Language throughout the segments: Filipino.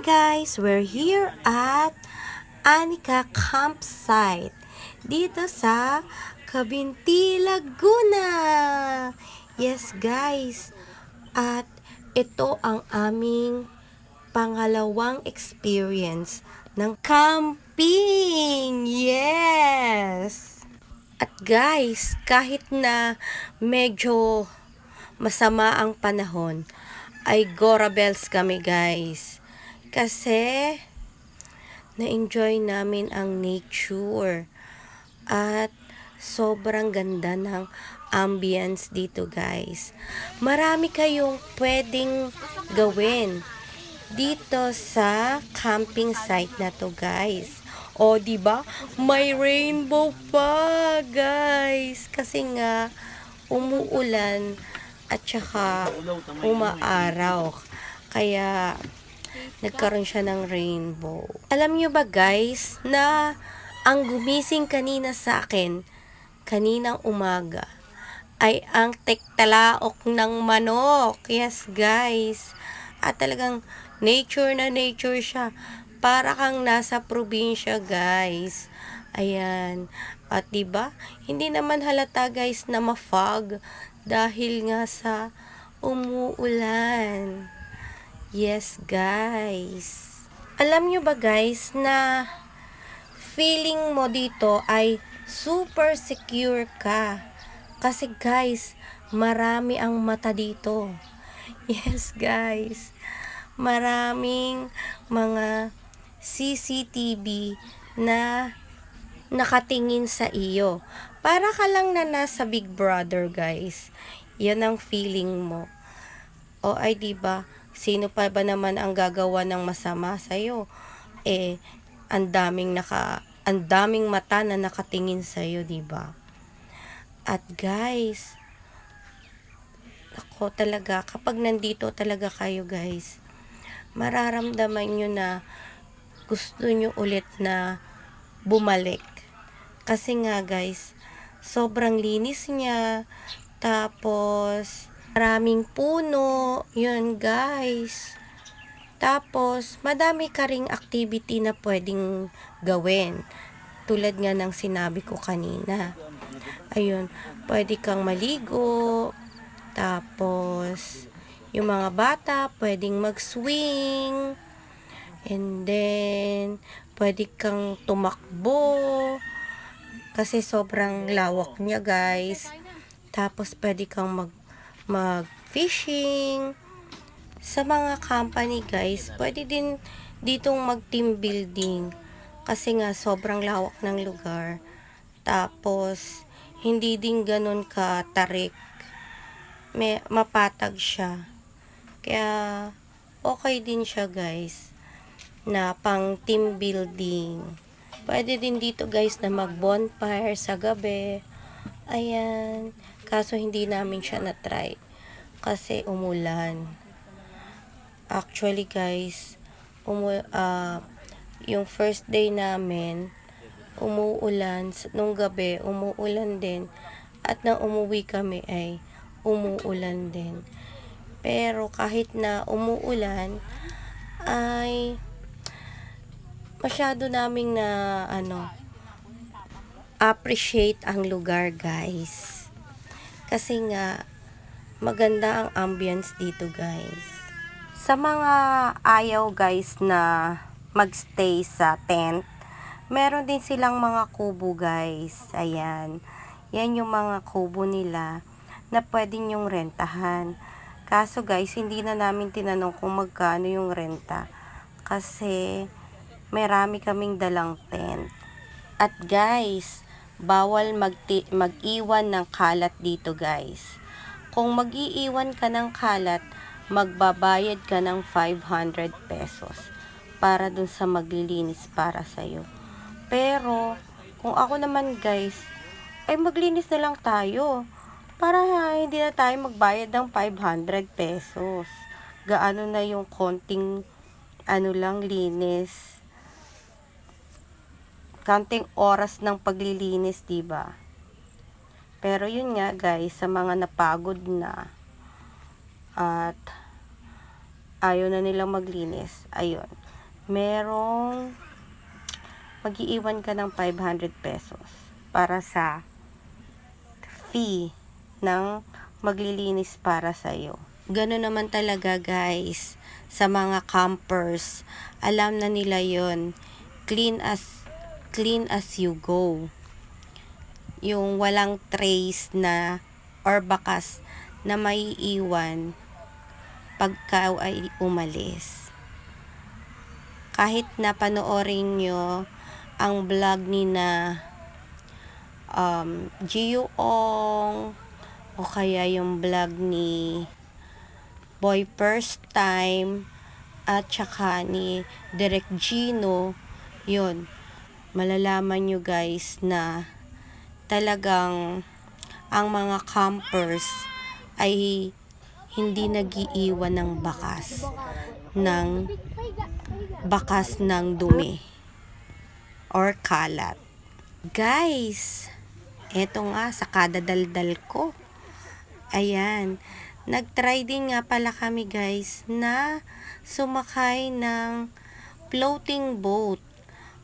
guys, we're here at Anika Campsite dito sa Cabinti, Laguna. Yes guys, at ito ang aming pangalawang experience ng camping. Yes! At guys, kahit na medyo masama ang panahon, ay Gora Bells kami guys. Kasi na-enjoy namin ang nature at sobrang ganda ng ambience dito guys. Marami kayong pwedeng gawin dito sa camping site na to guys. O di ba? May rainbow pa guys. Kasi nga umuulan at saka umaaraw. Kaya nagkaroon siya ng rainbow. Alam nyo ba guys na ang gumising kanina sa akin, kaninang umaga, ay ang tektalaok ng manok. Yes guys. At talagang nature na nature siya. Para kang nasa probinsya guys. Ayan. At diba, hindi naman halata guys na ma-fog dahil nga sa umuulan. Yes guys. Alam nyo ba guys na feeling mo dito ay super secure ka. Kasi guys, marami ang mata dito. Yes guys. Maraming mga CCTV na nakatingin sa iyo. Para ka lang na nasa Big Brother guys. Yan ang feeling mo. O ay diba, sino pa ba naman ang gagawa ng masama sa iyo? Ang daming mata na nakatingin sa iyo, diba? At guys, ako talaga, kapag nandito talaga kayo guys, mararamdaman nyo na gusto nyo ulit na bumalik. Kasi nga guys, sobrang linis niya. Tapos, maraming puno. Yun guys. Tapos, madami ka ring activity na pwedeng gawin. Tulad nga ng sinabi ko kanina. Ayun, pwede kang maligo. Tapos, yung mga bata, pwedeng mag-swing. And then, pwede kang tumakbo. Kasi sobrang lawak niya, guys. Tapos, pwede kang mag-fishing. Sa mga company, guys, pwede din ditong mag-team building. Kasi nga, sobrang lawak ng lugar. Tapos, hindi din ganun katarik. Mapatag siya. Kaya, okay din siya, guys, na pang team building. Pwede din dito guys na mag bonfire sa gabi. Ayan. Kaso hindi namin siya na-try. Kasi umulan. Actually guys, yung first day namin, umuulan. Nung gabi, umuulan din. At nang umuwi kami ay umuulan din. Pero kahit na umuulan, ay masyado naming na appreciate ang lugar guys. Kasi nga maganda ang ambience dito guys. Sa mga ayaw guys na magstay sa tent, meron din silang mga kubo guys. Ayan. Yan yung mga kubo nila na pwede nyong rentahan. Kaso guys, hindi na namin tinanong kung magkano yung renta. Kasi marami kaming dalang tent. At guys, bawal mag-iwan ng kalat dito guys. Kung mag-iiwan ka ng kalat, magbabayad ka ng 500 pesos para dun sa maglilinis para sa'yo. Pero, kung ako naman guys, ay maglinis na lang tayo. Para hindi na tayo magbayad ng 500 pesos. Gaano na yung konting linis. Kanting oras ng paglilinis, diba? Pero yun nga guys, sa mga napagod na at ayaw na nilang maglinis, ayun, merong mag-iiwan ka ng 500 pesos para sa fee ng maglilinis para sa'yo. Gano'n naman talaga guys, sa mga campers, alam na nila yon, clean as you go. Yung walang trace na or bakas na maiiwan pagka ay umalis. Kahit na panoorin nyo ang vlog ni na Gio Ong o kaya yung vlog ni Boy First Time at saka ni Direk Gino, yun, malalaman nyo guys na talagang ang mga campers ay hindi nagiiwan ng bakas ng dumi or kalat. Guys, eto nga sa kadadaldal ko. Ayan, nagtry din nga pala kami guys na sumakay ng floating boat.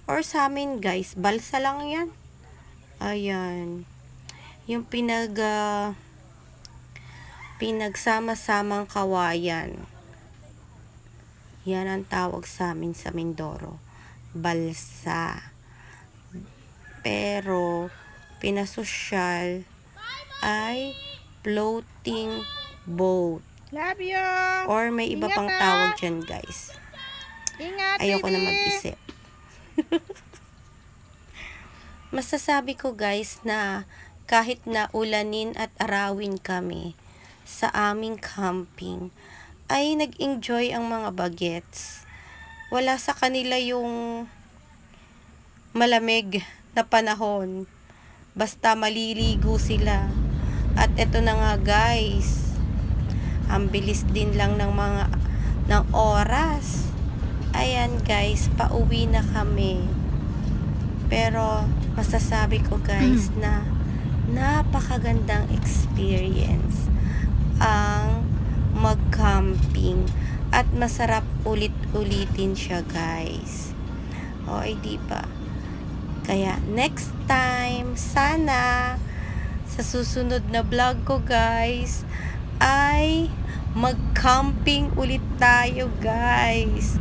Or sa amin guys, balsa lang yan. Ayan, yung pinagsama-samang kawayan. Yan ang tawag sa amin sa Mindoro, balsa. Pero pinasosyal ay floating boat. Love you. Or may iba pang tawag dyan guys. Ingat, Ayoko baby. na mag-isip. Masasabi ko guys na kahit na ulanin at arawin kami sa aming camping, ay nag-enjoy ang mga bagets. Wala sa kanila yung malamig na panahon. Basta maliligo sila. At eto na nga guys, ang bilis din lang ng oras. Ayan guys, pauwi na kami. Pero masasabi ko guys na napakagandang experience ang mag-camping at masarap ulit-ulitin siya guys. O ay di ba? Kaya next time, sana sa susunod na vlog ko guys ay mag-camping ulit tayo guys.